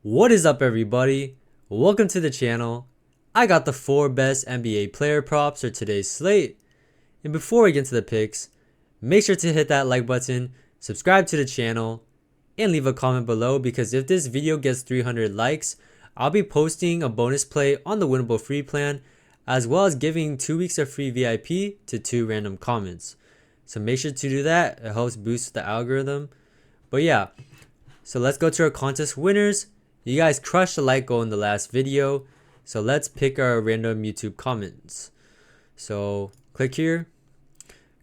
What is up, everybody? Welcome to the channel. I got the 4 best NBA player props for today's slate. And before we get into the picks, make sure to hit that like button, subscribe to the channel, and leave a comment below, because if this video gets 300 likes, I'll be posting a bonus play on the winnable free plan, as well as giving 2 weeks of free VIP to 2 random comments. So make sure to do that. It helps boost the algorithm. But yeah, so let's go to our contest winners. You guys crushed the like goal in the last video, so let's pick our random YouTube comments. So click here.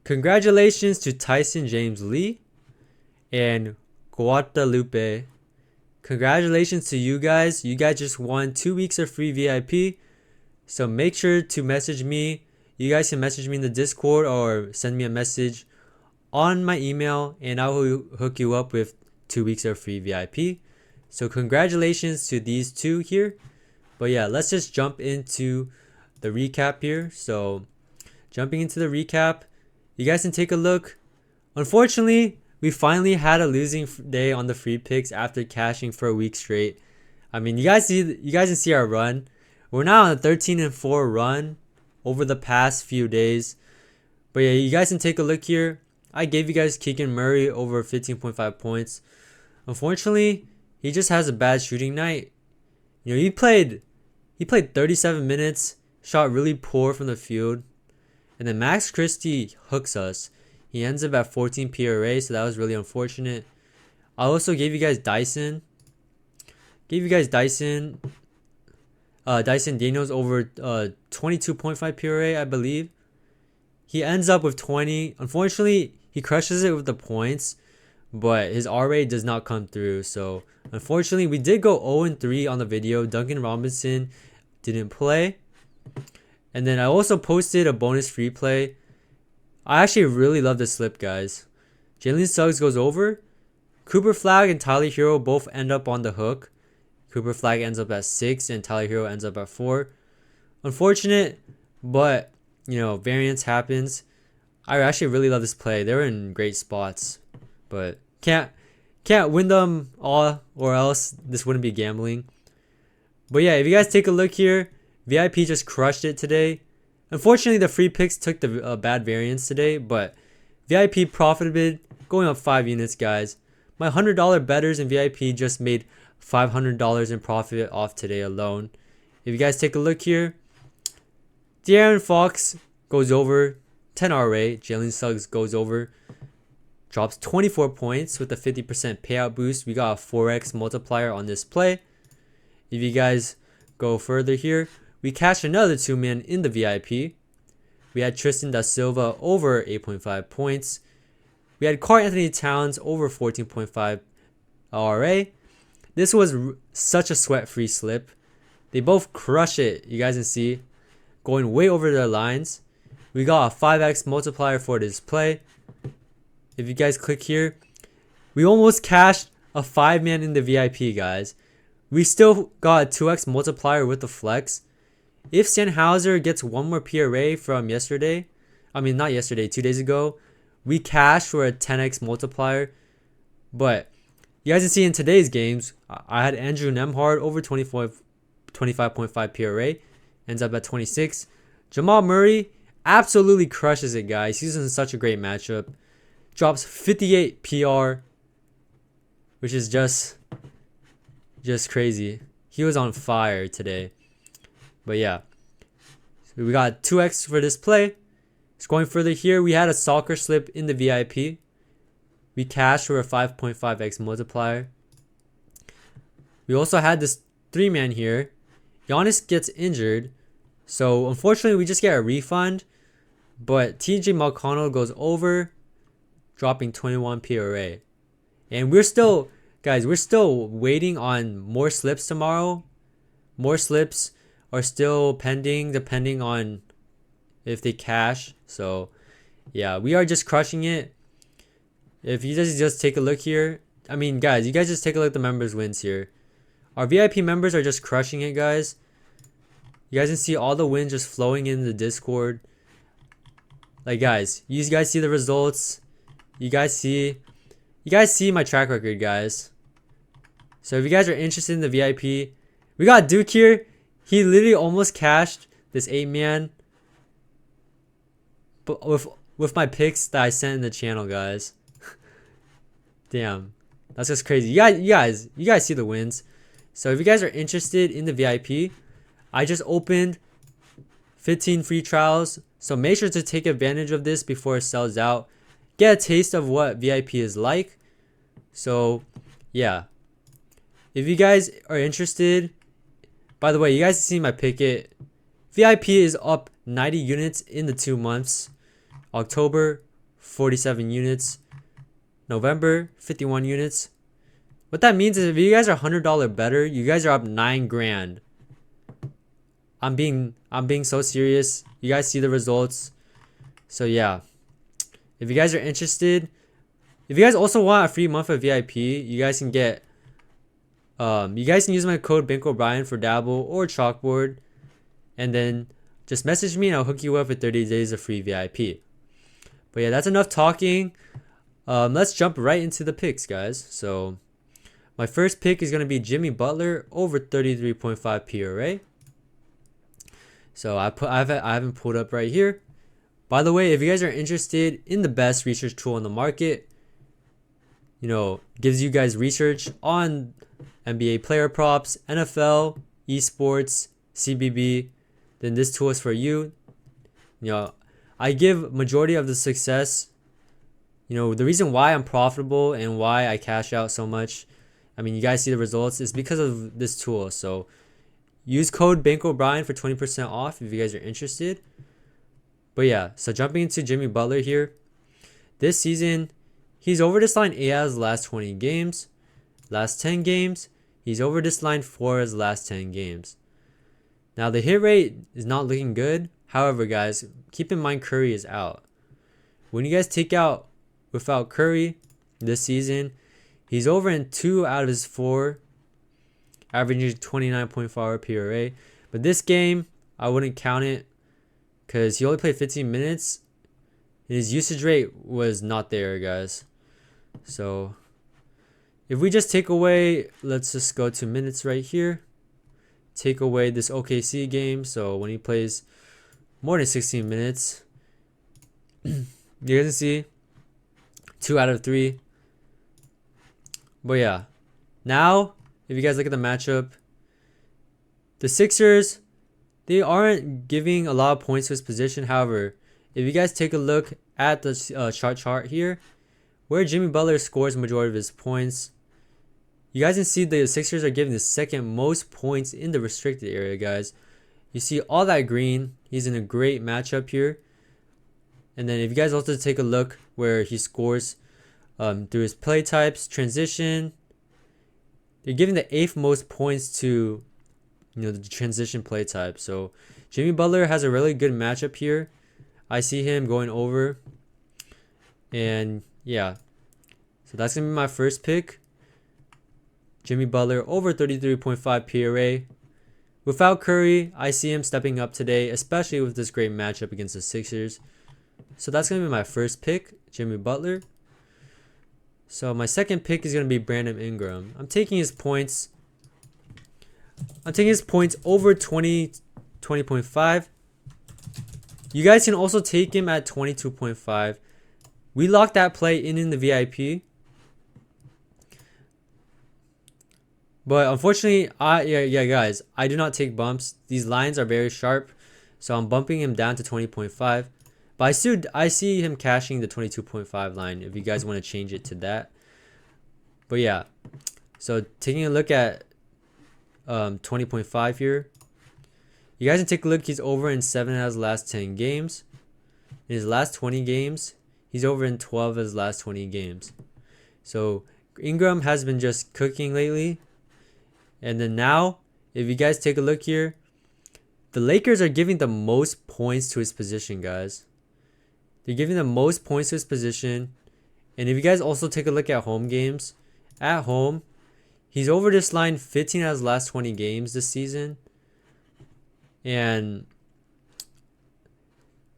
Congratulations to Tyson James Lee and Guadalupe. Congratulations to you guys. You guys just won 2 weeks of free VIP. So make sure to message me. You guys can message me in the Discord or send me a message on my email, and I will hook you up with 2 weeks of free VIP. So congratulations to these two here. But yeah, let's just jump into the recap here. So jumping into the recap, you guys can take a look. Unfortunately, we finally had a losing day on the free picks after cashing for a week straight. I mean, you guys can see our run. We're now on a 13-4 run over the past few days. But yeah, you guys can take a look here. I gave you guys Keegan Murray over 15.5 points. Unfortunately, he just has a bad shooting night. You know, he played 37 minutes, shot really poor from the field. And then Max Christie hooks us. He ends up at 14 PRA, so that was really unfortunate. I also gave you guys Dyson. Dyson Daniels over 22.5 PRA, I believe. He ends up with 20. Unfortunately, he crushes it with the points, but his R rate does not come through. So unfortunately, we did go 0-3 on the video. Duncan Robinson didn't play. And then I also posted a bonus free play. I actually really love this slip, guys. Jalen Suggs goes over. Cooper Flagg and Tyler Hero both end up on the hook. Cooper Flagg ends up at 6 and Tyler Hero ends up at 4. Unfortunate, but you know, variance happens. I actually really love this play. They're in great spots, but can't win them all, or else this wouldn't be gambling. But yeah, if you guys take a look here, VIP just crushed it today. Unfortunately, the free picks took the bad variance today, but VIP profited, going up 5 units, guys. My $100 bettors in VIP just made $500 in profit off today alone. If you guys take a look here, De'Aaron Fox goes over 10 RA. Jalen Suggs goes over, drops 24 points with a 50% payout boost. We got a 4x multiplier on this play. If you guys go further here, we cashed another 2-man in the VIP. We had Tristan da Silva over 8.5 points. We had Karl Anthony Towns over 14.5 RA. This was such a sweat-free slip. They both crush it. You guys can see, going way over their lines. We got a 5x multiplier for this play. If you guys click here, we almost cashed a 5-man in the VIP, guys. We still got a 2x multiplier with the flex. If Sandhauser gets one more PRA from yesterday, I mean not yesterday, 2 days ago, we cashed for a 10x multiplier. But you guys can see in today's games, I had Andrew Nembhard over 25.5 PRA, ends up at 26. Jamal Murray absolutely crushes it, guys. He's in such a great matchup. Drops 58 PR, which is just crazy. He was on fire today. But yeah, so we got 2x for this play. Just going further here, we had a soccer slip in the VIP. We cashed for a 5.5x multiplier. We also had this 3-man here. Giannis gets injured, so unfortunately we just get a refund. But TJ McConnell goes over, dropping 21 PRA. And we're still waiting on more slips tomorrow. More slips are still pending, depending on if they cash. So yeah, we are just crushing it. If you just take a look here, I mean, guys, you guys just take a look at the members wins here. Our VIP members are just crushing it, guys. You guys can see all the wins just flowing in the Discord. Like, guys, you guys see the results. You guys see my track record, guys. So if you guys are interested in the VIP, we got Duke here. He literally almost cashed this 8-man, but with my picks that I sent in the channel, guys. Damn, that's just crazy. You guys see the wins. So if you guys are interested in the VIP, I just opened 15 free trials. So make sure to take advantage of this before it sells out. Get a taste of what VIP is like. So yeah, if you guys are interested, by the way, you guys see my picket. VIP is up 90 units in the 2 months. October, 47 units. November, 51 units. What that means is if you guys are $100 better, you guys are up 9 grand. I'm being so serious. You guys see the results. So yeah, if you guys are interested, if you guys also want a free month of VIP, you guys can get you guys can use my code bankroll for Dabble or Chalkboard, and then just message me and I'll hook you up with 30 days of free VIP. But yeah, that's enough talking. Let's jump right into the picks, guys. So my first pick is gonna be Jimmy Butler over 33.5 PRA. So I haven't pulled up right here. By the way, if you guys are interested in the best research tool on the market, you know, gives you guys research on NBA player props, NFL, esports, CBB, then this tool is for you. You know, I give majority of the success. You know, the reason why I'm profitable and why I cash out so much, I mean, you guys see the results, is because of this tool. So use code bankroll for 20% off if you guys are interested. But yeah, so jumping into Jimmy Butler here. This season, he's over this line 8 out of the last 20 games. Last 10 games, he's over this line 4 of his last 10 games. Now the hit rate is not looking good. However, guys, keep in mind Curry is out. When you guys take out without Curry this season, he's over in 2 out of his 4, averaging 29.4 PRA. But this game, I wouldn't count it because he only played 15 minutes. And his usage rate was not there, guys. So if we just take away, let's just go to minutes right here. Take away this OKC game. So when he plays more than 16 minutes, you guys can see 2 out of 3. But yeah, now if you guys look at the matchup, the Sixers, they aren't giving a lot of points to his position. However, if you guys take a look at the chart here, where Jimmy Butler scores majority of his points, you guys can see the Sixers are giving the second most points in the restricted area, guys. You see all that green. He's in a great matchup here. And then if you guys also take a look where he scores through his play types, transition, they're giving the 8th most points to, you know, the transition play type. So Jimmy Butler has a really good matchup here. I see him going over. And yeah, so that's going to be my first pick. Jimmy Butler over 33.5 PRA. Without Curry, I see him stepping up today, especially with this great matchup against the Sixers. So that's going to be my first pick, Jimmy Butler. So my second pick is going to be Brandon Ingram. I'm taking his points. I'm taking his points over 20.5. You guys can also take him at 22.5. We locked that play in the VIP. But unfortunately, guys, I do not take bumps. These lines are very sharp, so I'm bumping him down to 20.5. But I see him cashing the 22.5 line if you guys want to change it to that. But yeah, so taking a look at 20.5 here, you guys can take a look. He's over in 7 out of his last 10 games. In his last 20 games, he's over in 12 of his last 20 games. So Ingram has been just cooking lately. And then now, if you guys take a look here, the Lakers are giving the most points to his position, guys. They're giving the most points to his position. And if you guys also take a look at home games, at home, he's over this line 15 out of his last 20 games this season. And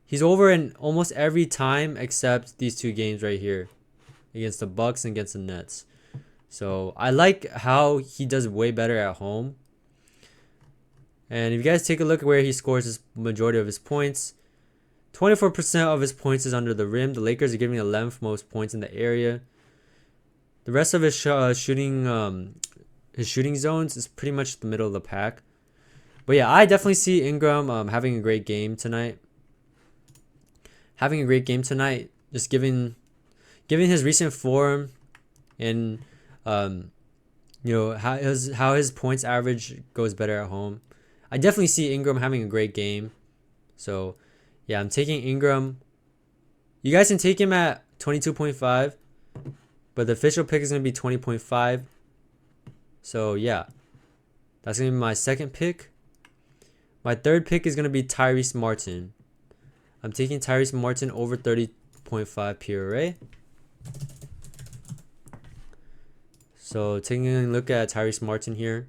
he's over in almost every time except these 2 games right here against the Bucks and against the Nets. So I like how he does way better at home. And if you guys take a look at where he scores his majority of his points, 24% of his points is under the rim. The Lakers are giving 11th most points in the area. The rest of his shooting zones is pretty much the middle of the pack. But yeah, I definitely see Ingram having a great game tonight. Just given his recent form and how his points average goes better at home. I definitely see Ingram having a great game. So yeah, I'm taking Ingram. You guys can take him at 22.5, but the official pick is going to be 20.5. So yeah, that's going to be my second pick. My third pick is going to be Tyrese Martin. I'm taking Tyrese Martin over 30.5 PRA. So taking a look at Tyrese Martin here.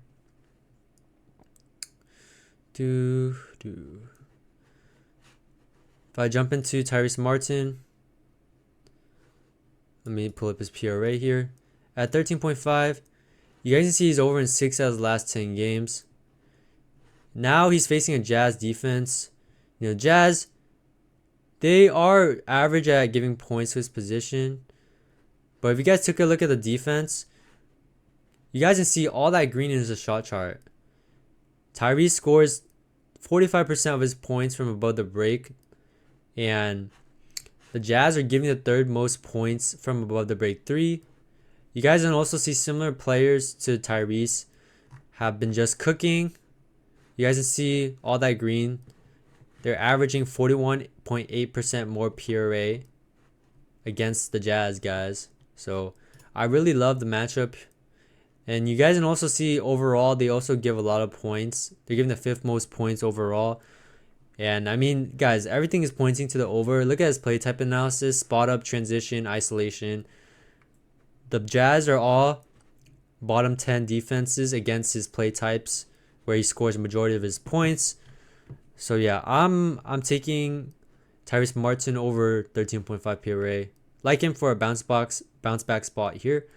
If I jump into Tyrese Martin, let me pull up his PRA here. At 13.5, you guys can see he's over in 6 out of the last 10 games. Now he's facing a Jazz defense. Jazz, they are average at giving points to his position. But if you guys took a look at the defense, you guys can see all that green is a shot chart. Tyrese scores 45% of his points from above the break. And the Jazz are giving the third most points from above the break 3. You guys can also see similar players to Tyrese have been just cooking. You guys can see all that green. They're averaging 41.8% more PRA against the Jazz, guys. So I really love the matchup. And you guys can also see overall, they also give a lot of points. They're giving the 5th most points overall. And I mean, guys, everything is pointing to the over. Look at his play type analysis, spot up, transition, isolation. The Jazz are all bottom 10 defenses against his play types, where he scores a majority of his points. So yeah, I'm taking Tyrese Martin over 13.5 PRA. Like him for a bounce back spot here.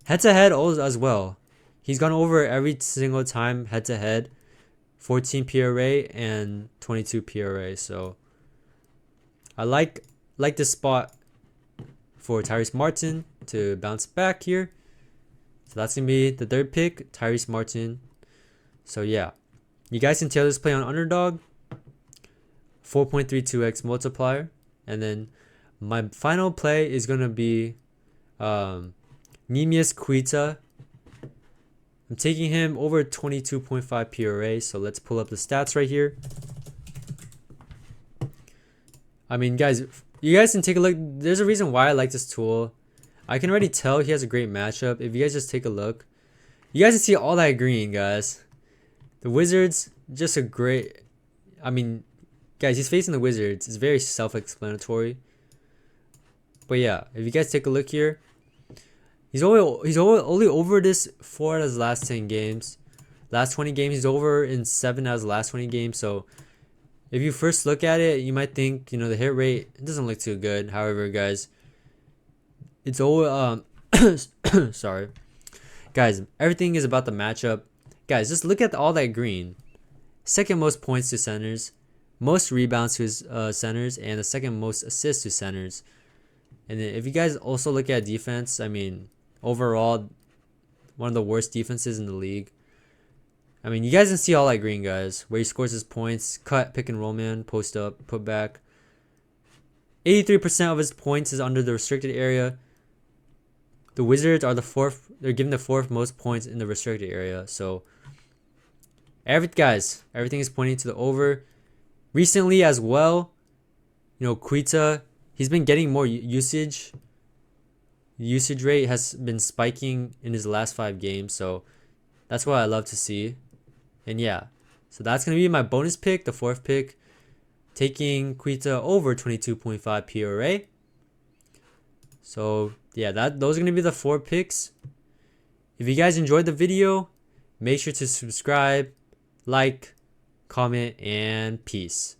Head to head as well. He's gone over every single time head to head. 14 PRA and 22 PRA. So I like this spot for Tyrese Martin to bounce back here. So that's gonna be the third pick, Tyrese Martin. So yeah, you guys can tail this play on underdog. 4.32x multiplier. And then my final play is gonna be Neemias Queta. I'm taking him over 22.5 PRA. So let's pull up the stats right here. I mean, guys, you guys can take a look. There's a reason why I like this tool. I can already tell he has a great matchup. If you guys just take a look, you guys can see all that green, guys. The Wizards, just a great. I mean, guys, he's facing the Wizards. It's very self-explanatory. But yeah, if you guys take a look here, he's only over this 4 out of his last 10 games. Last 20 games, he's over in 7 out of the last 20 games. So if you first look at it, you might think, the hit rate, it doesn't look too good. However, guys, it's all sorry. Guys, everything is about the matchup. Guys, just look at all that green. Second most points to centers, most rebounds to his centers, and the second most assists to centers. And then if you guys also look at defense, I mean, overall, one of the worst defenses in the league. I mean, you guys can see all that green, guys, where he scores his points, cut, pick and roll man, post up, put back. 83% of his points is under the restricted area. The Wizards are they're giving the 4th most points in the restricted area. So, everything is pointing to the over. Recently as well, Queta, he's been getting more usage. The usage rate has been spiking in his last 5 games. So, that's what I love to see. And yeah, so that's going to be my bonus pick, the 4th pick. Taking Queta over 22.5 PRA. So yeah, those are going to be the 4 picks. If you guys enjoyed the video, make sure to subscribe, like, comment, and peace.